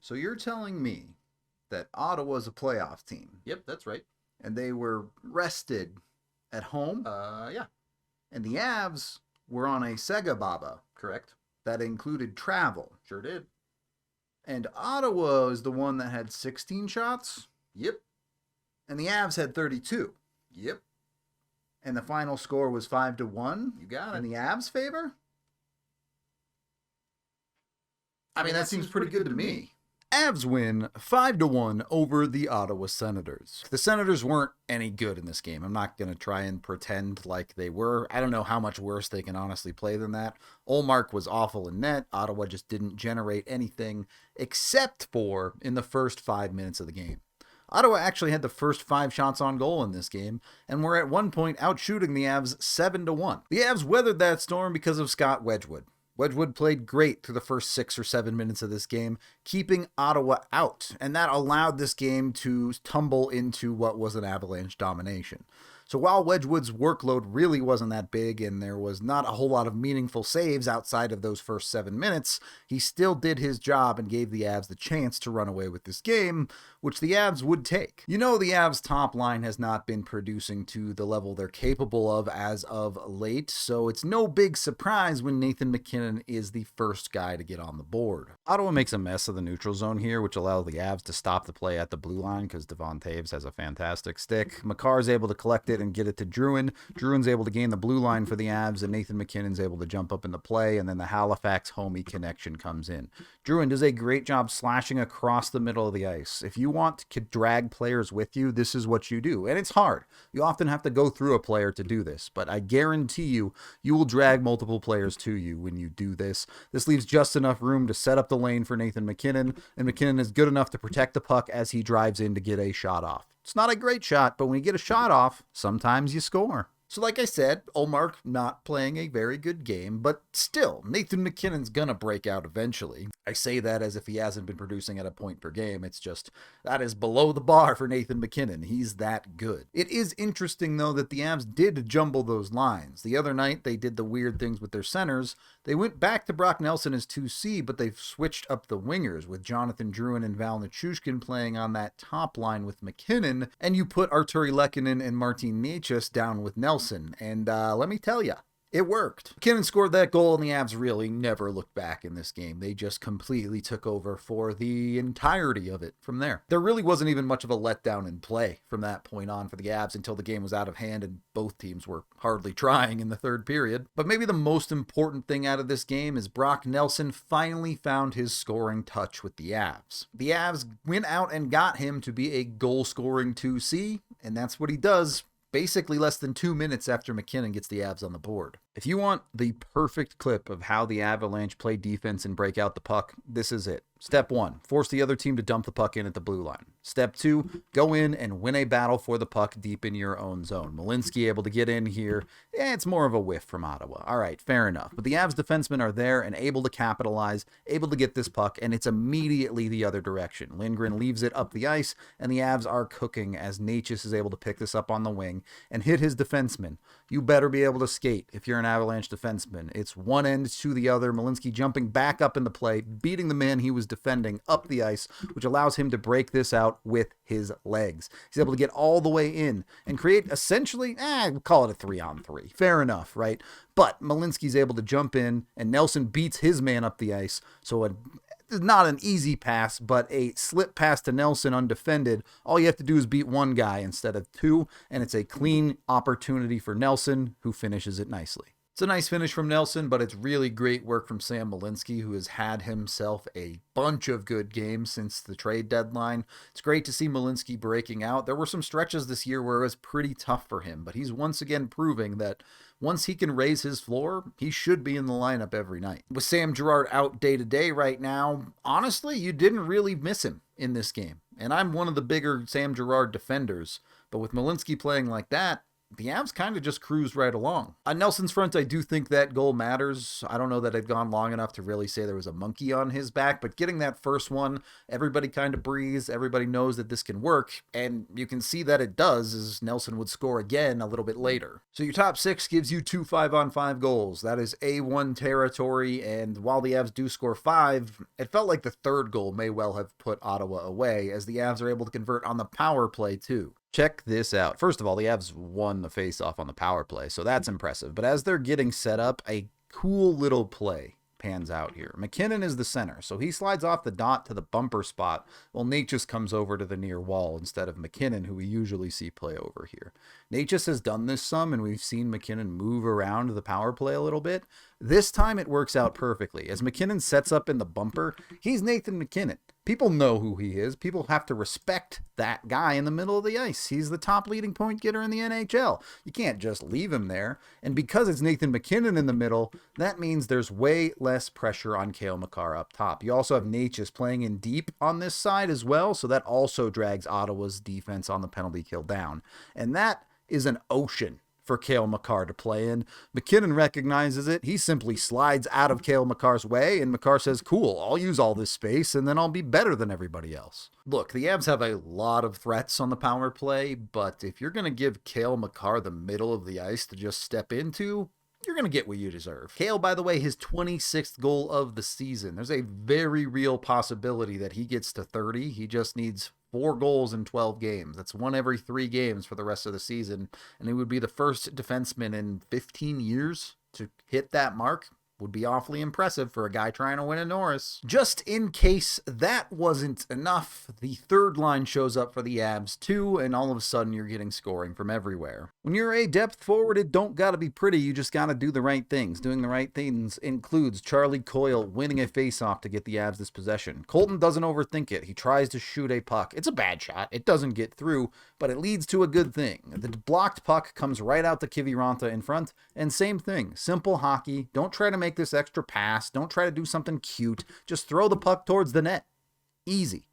So you're telling me that Ottawa's a playoff team Yep, that's right. and they were rested at home, Yeah, and the Avs were on a Sega Baba correct. that included travel. Sure did. And Ottawa is the one that had 16 shots, Yep, and the Avs had 32. yep. And the final score was 5-1 You got in it. the Avs' favor? I mean, that seems pretty good to me. Avs win 5-1 over the Ottawa Senators. The Senators weren't any good in this game. I'm not going to try and pretend like they were. I don't know how much worse they can honestly play than that. Ullmark was awful in net. Ottawa just didn't generate anything except for in the first 5 minutes of the game. Ottawa actually had the first 5 shots on goal in this game, and were at one point outshooting the Avs 7-1. The Avs weathered that storm because of Scott Wedgwood. Wedgwood played great through the first 6 or 7 minutes of this game, keeping Ottawa out, and that allowed this game to tumble into what was an Avalanche domination. So while Wedgwood's workload really wasn't that big and there was not a whole lot of meaningful saves outside of those first 7 minutes, he still did his job and gave the Avs the chance to run away with this game, which the Avs would take. You know, the Avs top line has not been producing to the level they're capable of as of late, so it's no big surprise when Nathan MacKinnon is the first guy to get on the board. Ottawa makes a mess of the neutral zone here, which allows the Avs to stop the play at the blue line because Devon Taves has a fantastic stick. Makar is able to collect it and get it to Druin. Druin's able to gain the blue line for the Avs, and Nathan MacKinnon's able to jump up in the play, and then the Halifax homie connection comes in. Druin does a great job slashing across the middle of the ice. If you want to drag players with you, this is what you do. And it's hard. You often have to go through a player to do this, but I guarantee you, you will drag multiple players to you when you do this. This leaves just enough room to set up the lane for Nathan MacKinnon, and MacKinnon is good enough to protect the puck as he drives in to get a shot off. It's not a great shot, but when you get a shot off, sometimes you score. So like I said, Ullmark not playing a very good game, but still, Nathan MacKinnon's gonna break out eventually. I say that as if he hasn't been producing at a point per game. It's just, that is below the bar for Nathan MacKinnon. He's that good. It is interesting, though, that the Avs did jumble those lines. The other night, they did the weird things with their centers. They went back to Brock Nelson as 2C, but they've switched up the wingers with Jonathan Druin and Val Nichushkin playing on that top line with MacKinnon, and you put Arturi Lehkonen and Martin Necas down with Nelson. And let me tell you, it worked. MacKinnon scored that goal, and the Avs really never looked back in this game. They just completely took over for the entirety of it from there. There really wasn't even much of a letdown in play from that point on for the Avs until the game was out of hand and both teams were hardly trying in the third period. But maybe the most important thing out of this game is Brock Nelson finally found his scoring touch with the Avs. The Avs went out and got him to be a goal-scoring 2C, and that's what he does basically less than 2 minutes after MacKinnon gets the Avs on the board. If you want the perfect clip of how the Avalanche play defense and break out the puck, this is it. Step 1, force the other team to dump the puck in at the blue line. Step 2, go in and win a battle for the puck deep in your own zone. Malinsky able to get in here. It's more of a whiff from Ottawa. All right, fair enough. But the Avs defensemen are there and able to capitalize, able to get this puck, and it's immediately the other direction. Lindgren leaves it up the ice, and the Avs are cooking as Necas is able to pick this up on the wing and hit his defenseman. You better be able to skate if you're an Avalanche defenseman. It's one end to the other. Malinsky jumping back up in the play, beating the man he was defending up the ice, which allows him to break this out with his legs. He's able to get all the way in and create essentially, we'll call it a 3-on-3. Fair enough, right? But Malinsky's able to jump in, and Nelson beats his man up the ice. So it's not an easy pass, but a slip pass to Nelson undefended. All you have to do is beat one guy instead of two, and it's a clean opportunity for Nelson, who finishes it nicely. It's a nice finish from Nelson, but it's really great work from Sam Malinsky, who has had himself a bunch of good games since the trade deadline. It's great to see Malinsky breaking out. There were some stretches this year where it was pretty tough for him, but he's once again proving that once he can raise his floor, he should be in the lineup every night. With Sam Girard out day-to-day right now, honestly, you didn't really miss him in this game. And I'm one of the bigger Sam Girard defenders, but with Malinsky playing like that, the Avs kind of just cruised right along. On Nelson's front, I do think that goal matters. I don't know that it had gone long enough to really say there was a monkey on his back, but getting that first one, everybody kind of breathes. Everybody knows that this can work, and you can see that it does as Nelson would score again a little bit later. So your top six gives you 2 5-on-5 goals. That is A1 territory, and while the Avs do score 5, it felt like the third goal may well have put Ottawa away, as the Avs are able to convert on the power play too. Check this out. First of all, the Avs won the faceoff on the power play, so that's impressive. But as they're getting set up, a cool little play pans out here. MacKinnon is the center, so he slides off the dot to the bumper spot, while Nate just comes over to the near wall instead of MacKinnon, who we usually see play over here. Nate just has done this some, and we've seen MacKinnon move around the power play a little bit. This time it works out perfectly. As MacKinnon sets up in the bumper, he's Nathan MacKinnon. People know who he is. People have to respect that guy in the middle of the ice. He's the top leading point getter in the NHL. You can't just leave him there. And because it's Nathan MacKinnon in the middle, that means there's way less pressure on Cale Makar up top. You also have Nate just playing in deep on this side as well, so that also drags Ottawa's defense on the penalty kill down. And that is an ocean for Cale Makar to play in. MacKinnon recognizes it. He simply slides out of Cale Makar's way, and Makar says, cool, I'll use all this space, and then I'll be better than everybody else. Look, the Avs have a lot of threats on the power play, but if you're going to give Cale Makar the middle of the ice to just step into, you're going to get what you deserve. Cale, by the way, his 26th goal of the season. There's a very real possibility that he gets to 30. He just needs 4 goals in 12 games. That's 1 every 3 games for the rest of the season. And he would be the first defenseman in 15 years to hit that mark. Would be awfully impressive for a guy trying to win a Norris. Just in case that wasn't enough, the third line shows up for the Avs too, and all of a sudden you're getting scoring from everywhere. When you're a depth forward, it don't gotta be pretty, you just gotta do the right things. Doing the right things includes Charlie Coyle winning a faceoff to get the Avs this possession. Colton doesn't overthink it. He tries to shoot a puck. It's a bad shot. It doesn't get through, but it leads to a good thing. The blocked puck comes right out to Kiviranta in front, and same thing. Simple hockey. Don't try to make this extra pass. Don't try to do something cute. Just throw the puck towards the net. Easy.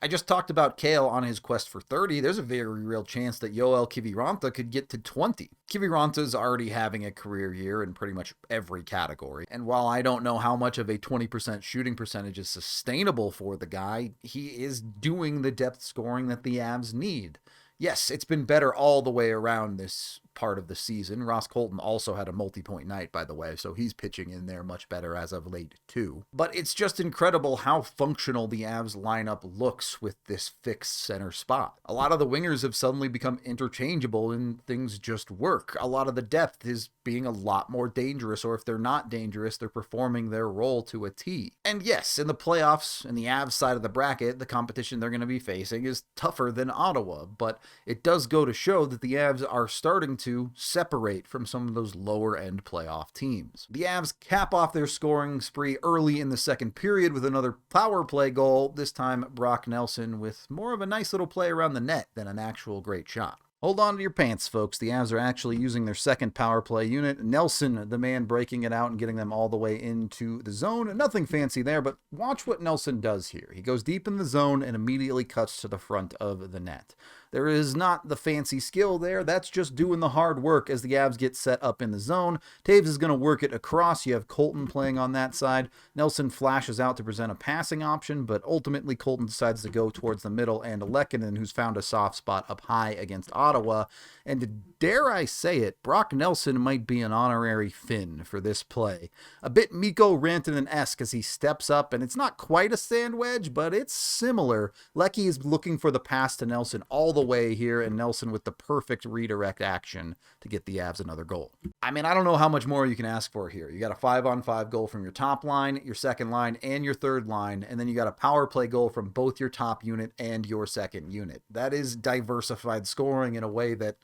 I just talked about Cale on his quest for 30. There's a very real chance that Yoel Kiviranta could get to 20. Kiviranta's already having a career year in pretty much every category. And while I don't know how much of a 20% shooting percentage is sustainable for the guy, he is doing the depth scoring that the Avs need. Yes, it's been better all the way around this part of the season. Ross Colton also had a multi-point night, by the way, so he's pitching in there much better as of late, too. But it's just incredible how functional the Avs lineup looks with this fixed center spot. A lot of the wingers have suddenly become interchangeable and things just work. A lot of the depth is being a lot more dangerous, or if they're not dangerous, they're performing their role to a T. And yes, in the playoffs, in the Avs side of the bracket, the competition they're going to be facing is tougher than Ottawa, but it does go to show that the Avs are starting to separate from some of those lower-end playoff teams. The Avs cap off their scoring spree early in the second period with another power play goal, this time Brock Nelson with more of a nice little play around the net than an actual great shot. Hold on to your pants, folks. The Avs are actually using their second power play unit. Nelson, the man breaking it out and getting them all the way into the zone. Nothing fancy there, but watch what Nelson does here. He goes deep in the zone and immediately cuts to the front of the net. There is not the fancy skill there. That's just doing the hard work as the Avs get set up in the zone. Taves is going to work it across. You have Colton playing on that side. Nelson flashes out to present a passing option, but ultimately Colton decides to go towards the middle, and MacKinnon, who's found a soft spot up high against Ottawa. And dare I say it, Brock Nelson might be an honorary Finn for this play. A bit Mikko Rantanen-esque as he steps up, and it's not quite a sand wedge, but it's similar. Leckie is looking for the pass to Nelson all the way here, and Nelson with the perfect redirect action to get the Avs another goal. I mean, I don't know how much more you can ask for here. You got a 5-on-5 goal from your top line, your second line, and your third line, and then you got a power play goal from both your top unit and your second unit. That is diversified scoring in a way that,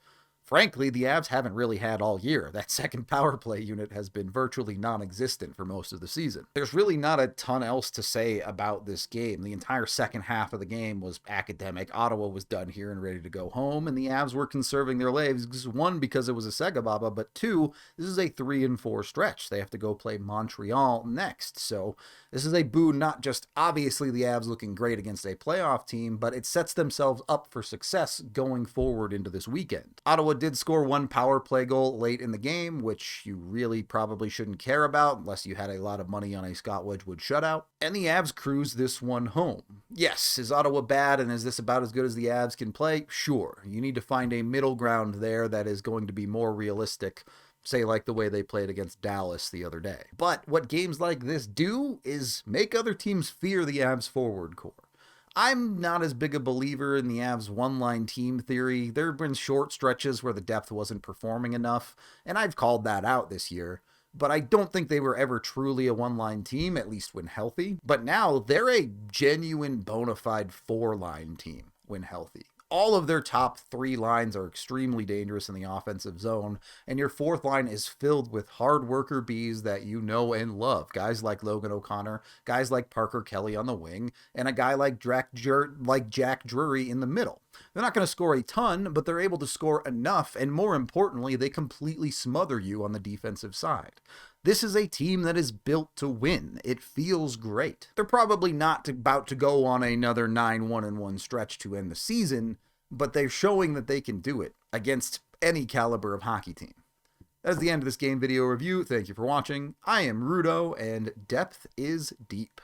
frankly, the Avs haven't really had all year. That second power play unit has been virtually non-existent for most of the season. There's really not a ton else to say about this game. The entire second half of the game was academic. Ottawa was done here and ready to go home, and the Avs were conserving their lives. One, because it was a Segababa, but two, this is a 3-4 stretch. They have to go play Montreal next. So this is a boon, not just obviously the Avs looking great against a playoff team, but it sets themselves up for success going forward into this weekend. Ottawa did score one power play goal late in the game, which you really probably shouldn't care about unless you had a lot of money on a Scott Wedgwood shutout. And the Avs cruised this one home. Yes, is Ottawa bad and is this about as good as the Avs can play? Sure. You need to find a middle ground there that is going to be more realistic, say like the way they played against Dallas the other day. But what games like this do is make other teams fear the Avs forward core. I'm not as big a believer in the Avs one-line team theory. There have been short stretches where the depth wasn't performing enough, and I've called that out this year. But I don't think they were ever truly a one-line team, at least when healthy. But now they're a genuine bona fide four-line team when healthy. All of their top three lines are extremely dangerous in the offensive zone, and your fourth line is filled with hard worker bees that you know and love. Guys like Logan O'Connor, guys like Parker Kelly on the wing, and a guy like Jack Drury in the middle. They're not going to score a ton, but they're able to score enough, and more importantly, they completely smother you on the defensive side. This is a team that is built to win. It feels great. They're probably not about to go on another 9-1-1 stretch to end the season, but they're showing that they can do it against any caliber of hockey team. That's the end of this game video review. Thank you for watching. I am Rudo, and depth is deep.